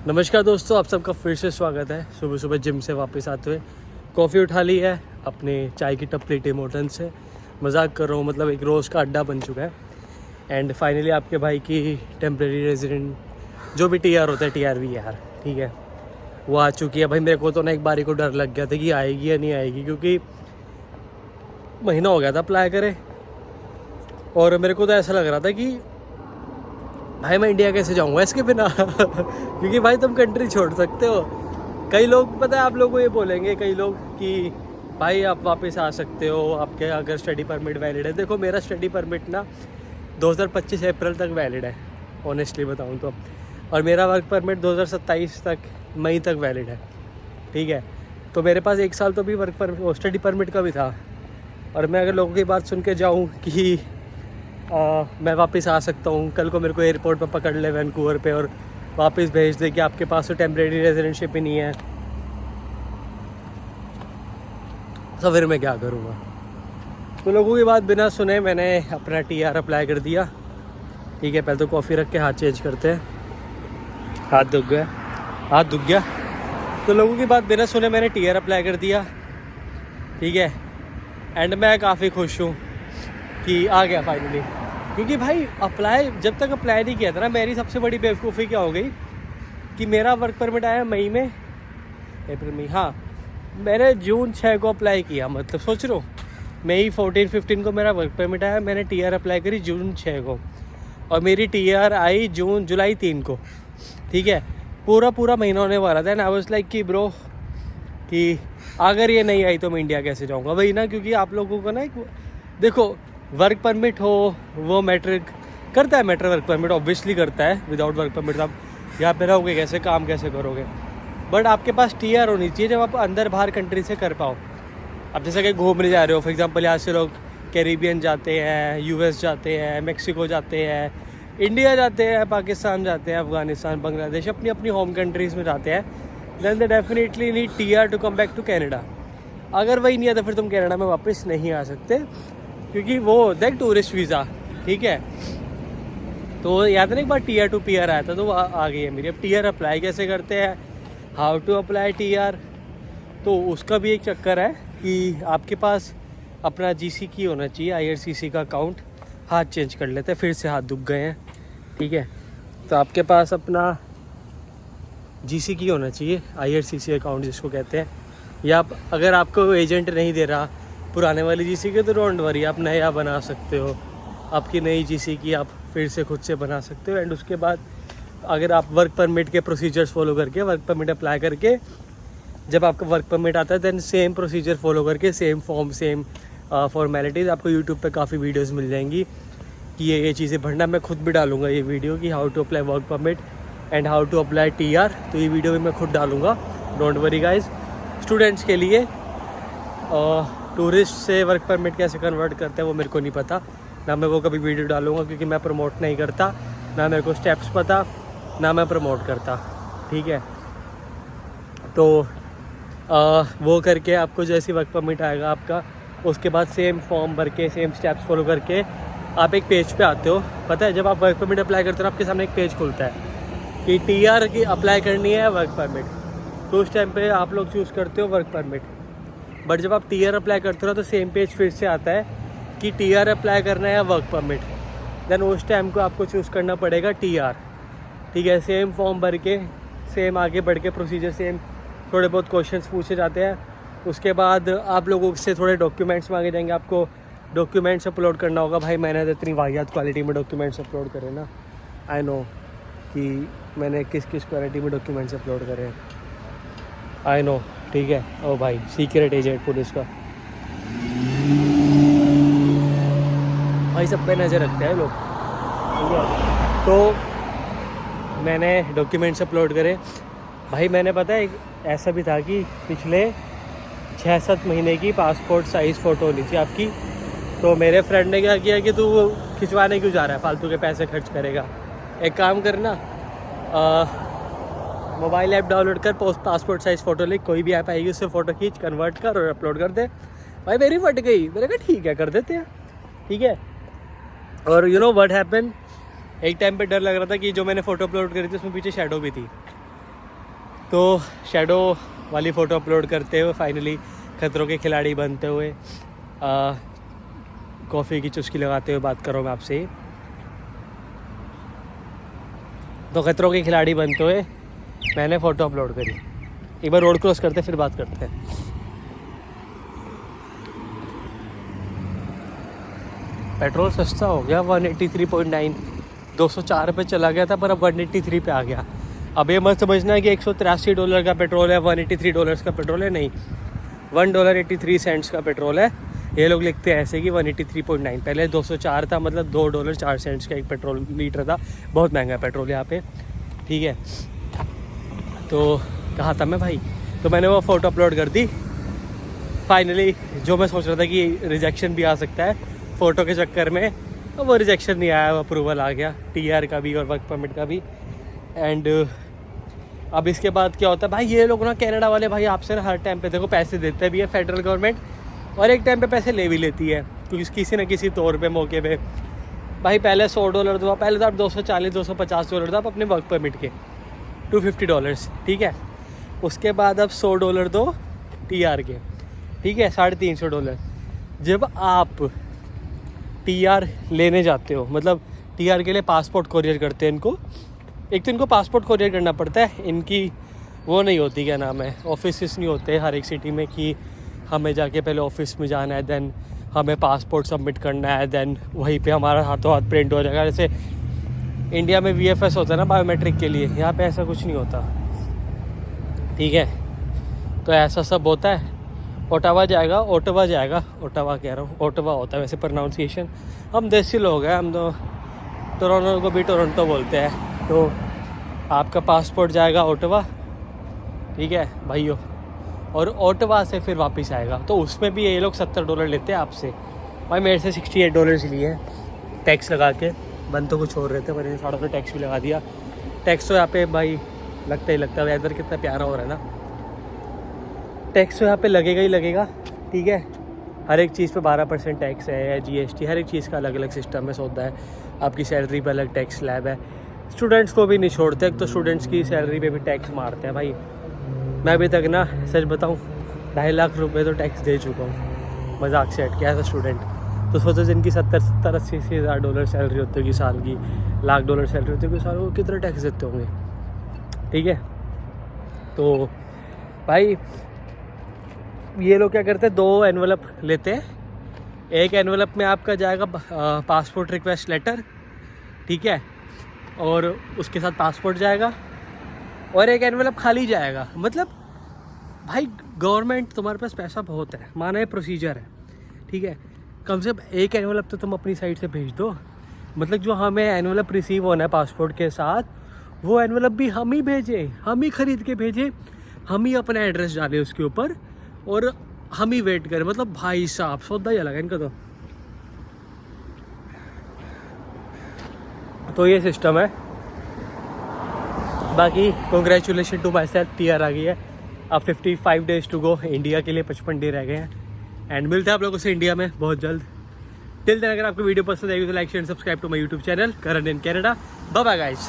नमस्कार दोस्तों, आप सबका फिर से स्वागत है। सुबह सुबह जिम से वापस आते हुए कॉफ़ी उठा ली है अपने चाय की टपली टिम होटल से। मजाक कर रहा हूँ, मतलब एक रोज़ का अड्डा बन चुका है। एंड फाइनली आपके भाई की टेम्प्रेरी रेजिडेंट जो भी टीआर होता है, टीआरवी यार, ठीक है, वो आ चुकी है। भाई मेरे को तो ना एक बारी को डर लग गया था कि आएगी या नहीं आएगी, क्योंकि महीना हो गया था अप्लाई करे और मेरे को तो ऐसा लग रहा था कि भाई मैं इंडिया कैसे जाऊँगा इसके बिना क्योंकि भाई तुम कंट्री छोड़ सकते हो। कई लोग, पता है आप लोगों को ये बोलेंगे कई लोग कि भाई आप वापस आ सकते हो आपके अगर स्टडी परमिट वैलिड है। देखो मेरा स्टडी परमिट ना 2025 अप्रैल तक वैलिड है, ऑनेस्टली बताऊँ तो, और मेरा वर्क परमिट 2027 तक मई तक वैलिड है, ठीक है। तो मेरे पास एक साल तो भी वर्क पर स्टडी परमिट का भी था। और मैं अगर लोगों की बात सुन के जाऊँ कि मैं वापस आ सकता हूँ, कल को मेरे को एयरपोर्ट पर पकड़ ले वैंकूवर पे और वापस भेज दे कि आपके पास तो टेम्प्रेरी रेजिडेंटशिप ही नहीं है, तो फिर मैं क्या करूँगा। तो लोगों की बात बिना सुने मैंने अपना टीआर अप्लाई कर दिया, ठीक है। पहले तो कॉफ़ी रख के हाथ चेंज करते हैं, हाथ दुख गया। तो लोगों की बात बिना सुने मैंने टीआर अप्लाई कर दिया, ठीक है। एंड मैं काफ़ी खुश हूँ कि आ गया फाइनली, क्योंकि भाई जब तक अप्लाई नहीं किया था ना, मेरी सबसे बड़ी बेवकूफ़ी क्या हो गई कि मेरा वर्क परमिट आया मई में, अप्रैल में, हाँ मैंने जून 6 को अप्लाई किया। मतलब सोच रहा हूँ, मई 14-15 को मेरा वर्क परमिट आया, मैंने टीआर अप्लाई करी जून 6 को, और मेरी टीआर आई जुलाई 3 को, ठीक है। पूरा महीना होने वाला था। एंड आई वाज लाइक कि ब्रो कि अगर ये नहीं आई तो मैं इंडिया कैसे जाऊँगा। वही ना, क्योंकि आप लोगों को ना देखो वर्क परमिट हो वो मैटर करता है, वर्क परमिट ऑब्वियसली करता है। विदाउट वर्क परमिट आप यहाँ पे रहोगे कैसे, काम कैसे करोगे। बट आपके पास टीआर होनी चाहिए जब आप अंदर बाहर कंट्री से कर पाओ। आप जैसे कि घूमने जा रहे हो, फॉर एग्जांपल यहाँ से लोग कैरिबियन जाते हैं, यूएस जाते हैं, मेक्सिको जाते हैं, इंडिया जाते हैं, पाकिस्तान जाते हैं, अफगानिस्तान, बांग्लादेश, अपनी अपनी होम कंट्रीज़ में जाते हैं। Then they definitely need TR to come back to Canada. अगर वही नहीं है तो फिर तुम कनाडा में वापस नहीं आ सकते, क्योंकि वो देख टूरिस्ट वीज़ा, ठीक है। तो याद है ना एक बार टीआर टू पीआर आया था, तो वो आ गई है मेरी। अब टीआर अप्लाई कैसे करते हैं, हाउ टू अप्लाई टीआर, तो उसका भी एक चक्कर है कि आपके पास अपना जीसी की होना चाहिए, आईआरसीसी का अकाउंट। हाथ चेंज कर लेते हैं, फिर से हाथ दुख गए हैं, ठीक है। तो आपके पास अपना जीसी की होना चाहिए, आईआरसीसी अकाउंट जिसको कहते हैं। या अगर आपको एजेंट नहीं दे रहा पुराने वाली जीसी के, तो डोंट वरी, आप नया बना सकते हो। आपकी नई जीसी की आप फिर से खुद से बना सकते हो। एंड उसके बाद अगर आप वर्क परमिट के प्रोसीजर्स फॉलो करके वर्क परमिट अप्लाई करके जब आपका वर्क परमिट आता है, देन सेम प्रोसीजर फॉलो करके, सेम फॉर्म, सेम फॉर्मेलिटीज़, आपको यूट्यूब पे काफ़ी वीडियोस मिल जाएंगी कि ये चीज़ें भरना। मैं खुद भी डालूंगा ये वीडियो कि how to apply work permit and how to apply TR, तो ये वीडियो भी मैं खुद डालूंगा, डोंट वरी गाइज। स्टूडेंट्स के लिए टूरिस्ट से वर्क परमिट कैसे कन्वर्ट करते हैं वो मेरे को नहीं पता, ना मैं वो कभी वीडियो डालूंगा, क्योंकि मैं प्रमोट नहीं करता, ना मेरे को स्टेप्स पता, ना मैं प्रमोट करता, ठीक है। तो वो करके आपको जैसे वर्क परमिट आएगा आपका, उसके बाद सेम फॉर्म भर के, सेम स्टेप्स फॉलो करके आप एक पेज पे आते हो। पता है जब आप वर्क परमिट अप्लाई करते हो आपके सामने एक पेज खुलता है कि टीआर की अप्लाई करनी है वर्क परमिट, तो उस टाइम पे आप लोग चूज़ करते हो वर्क परमिट। बट जब आप टीआर अप्लाई करते हो तो सेम पेज फिर से आता है कि टीआर अप्लाई करना है या वर्क परमिट। देन उस टाइम को आपको चूज़ करना पड़ेगा टीआर, ठीक है। सेम फॉर्म भर के, सेम आगे बढ़ के प्रोसीजर, सेम थोड़े बहुत क्वेश्चंस पूछे जाते हैं। उसके बाद आप लोगों से थोड़े डॉक्यूमेंट्स मांगे जाएंगे, आपको डॉक्यूमेंट्स अपलोड करना होगा। भाई मैंने तो इतनी वाहियात क्वालिटी में डॉक्यूमेंट्स अपलोड करे ना, आई नो कि मैंने किस किस क्वालिटी में डॉक्यूमेंट्स अपलोड करे, आई नो, ठीक है। ओ भाई सीक्रेट एजेंट पुलिस का, भाई सब पे नज़र रखते हैं लोग, ठीक है। तो मैंने डॉक्यूमेंट्स अपलोड करे। भाई मैंने, पता है ऐसा भी था कि पिछले 6-7 महीने की पासपोर्ट साइज़ फ़ोटो होनी थी आपकी। तो मेरे फ्रेंड ने क्या किया कि तू खिंचवाने क्यों जा रहा है, फालतू के पैसे खर्च करेगा, एक काम करना, मोबाइल ऐप डाउनलोड कर, पासपोर्ट साइज़ फ़ोटो ले, कोई भी ऐप आएगी उससे फ़ोटो खींच, कन्वर्ट कर और अपलोड कर दे। भाई मेरी फट गई, मैंने कहा ठीक है कर देते हैं, ठीक है। और यू नो व्हाट हैपन, एक टाइम पे डर लग रहा था कि जो मैंने फ़ोटो अपलोड करी थी उसमें पीछे शेडो भी थी, तो शैडो वाली फ़ोटो अपलोड करते हुए फाइनली खतरों के खिलाड़ी बनते हुए कॉफ़ी की चुस्की लगाते हुए बात कर रहा हूँ मैं आपसे। तो खतरों के खिलाड़ी बनते हुए मैंने फ़ोटो अपलोड करी। एक बार रोड क्रॉस करते फिर बात करते हैं। पेट्रोल सस्ता हो गया 183.9, 204 पे चला गया था पर अब 183 पे आ गया। अब ये मत समझना है कि $183 का पेट्रोल है, $183 का पेट्रोल है, नहीं, $1.83 का पेट्रोल है। ये लोग लिखते हैं ऐसे कि 183.9, पहले 204 था, मतलब $2.04 का एक पेट्रोल लीटर था। बहुत महंगा पेट्रोल यहाँ पे, ठीक है। तो कहा था मैं भाई, तो मैंने वो फ़ोटो अपलोड कर दी फाइनली। जो मैं सोच रहा था कि रिजेक्शन भी आ सकता है फ़ोटो के चक्कर में, तो वो रिजेक्शन नहीं आया, वो अप्रूवल आ गया, TR का भी और वर्क परमिट का भी। एंड अब इसके बाद क्या होता है भाई, ये लोग ना कनाडा वाले भाई आपसे ना हर टाइम पे देखो पैसे देते भी है फेडरल गवर्नमेंट, और एक टाइम पे पैसे ले भी लेती है क्योंकि किसी न किसी तौर पे मौके पे। भाई पहले $100 दो, पहले तो आप $240-250 था आप अपने वर्क परमिट के, $250, ठीक है। उसके बाद अब $100 दो TR के, ठीक है, $350। जब आप TR लेने जाते हो, मतलब TR के लिए पासपोर्ट कोरियर करते हैं इनको, एक तो इनको पासपोर्ट कोरियर करना पड़ता है, इनकी वो नहीं होती, क्या नाम है, ऑफिस नहीं होते हर एक सिटी में कि हमें जाके पहले ऑफिस में जाना है, देन हमें पासपोर्ट सबमिट करना है, देन वहीं पे हमारा हाथों हाथ प्रिंट हो जाएगा। जैसे इंडिया में VFS होता है ना बायोमेट्रिक के लिए, यहाँ पे ऐसा कुछ नहीं होता, ठीक है। तो ऐसा सब होता है। ओटावा जाएगा, ओटावा कह रहा हूँ, ओटावा होता है वैसे प्रोनाउंसिएशन। हम देसी लोग हैं, हम तो टोरंटो को भी टोरंटो बोलते हैं। तो आपका पासपोर्ट जाएगा ओटावा, ठीक है भाइयों, और ओटावा से फिर वापस आएगा। तो उसमें भी ये लोग $70 लेते हैं आपसे। भाई मेरे से $68 लिए टैक्स लगा के, बन तो कुछ और रहते पर इन्हें थोड़ा सा टैक्स भी लगा दिया। टैक्स तो यहाँ पे भाई लगता ही लगता है, वेदर कितना प्यारा हो रहा है ना, टैक्स तो यहाँ पे लगेगा ही लगेगा, ठीक है। हर एक चीज़ पे 12% टैक्स है, GST, हर एक चीज़ का अलग अलग सिस्टम है, सौदा है। आपकी सैलरी पे अलग टैक्स स्लैब है। स्टूडेंट्स को भी नहीं छोड़ते, तो स्टूडेंट्स की सैलरी पे भी टैक्स मारते हैं भाई। मैं अभी तक ना सच बताऊँ 2.5 लाख रुपये तो टैक्स दे चुका हूँ, मजाक से हट के, एज अ स्टूडेंट। तो सोचो जिनकी 70-80 हज़ार डॉलर सैलरी होती होगी साल की, $1,00,000 सैलरी होती होगी साल, वो कितना टैक्स देते होंगे, ठीक है। तो भाई ये लोग क्या करते हैं, 2 एनवलप लेते हैं। एक एनवलप में आपका जाएगा पासपोर्ट रिक्वेस्ट लेटर, ठीक है, और उसके साथ पासपोर्ट जाएगा, और एक एनवलप खाली जाएगा। मतलब भाई गवर्नमेंट तुम्हारे पास पैसा बहुत है, माना है प्रोसीजर है, ठीक है, कम से कम एक एनवलप तो तुम अपनी साइड से भेज दो। मतलब जो हमें एनवलप रिसीव होना है पासपोर्ट के साथ, वो एनवलप भी हम ही भेजें, हम ही ख़रीद के भेजें, हम ही अपना एड्रेस डालें उसके ऊपर, और हम ही वेट करें। मतलब भाई साहब सौदा ही अलग है इनका। तो ये सिस्टम है। बाकी congratulation to myself, TR आ गई है। अब 55 डेज़ टू गो, इंडिया के लिए 55 डे रह गए हैं। एंड मिलते हैं आप लोगों से इंडिया में बहुत जल्द। टिल देन अगर आपको वीडियो पसंद आएगी तो like share subscribe to my YouTube channel Karan in Canada. Bye bye guys.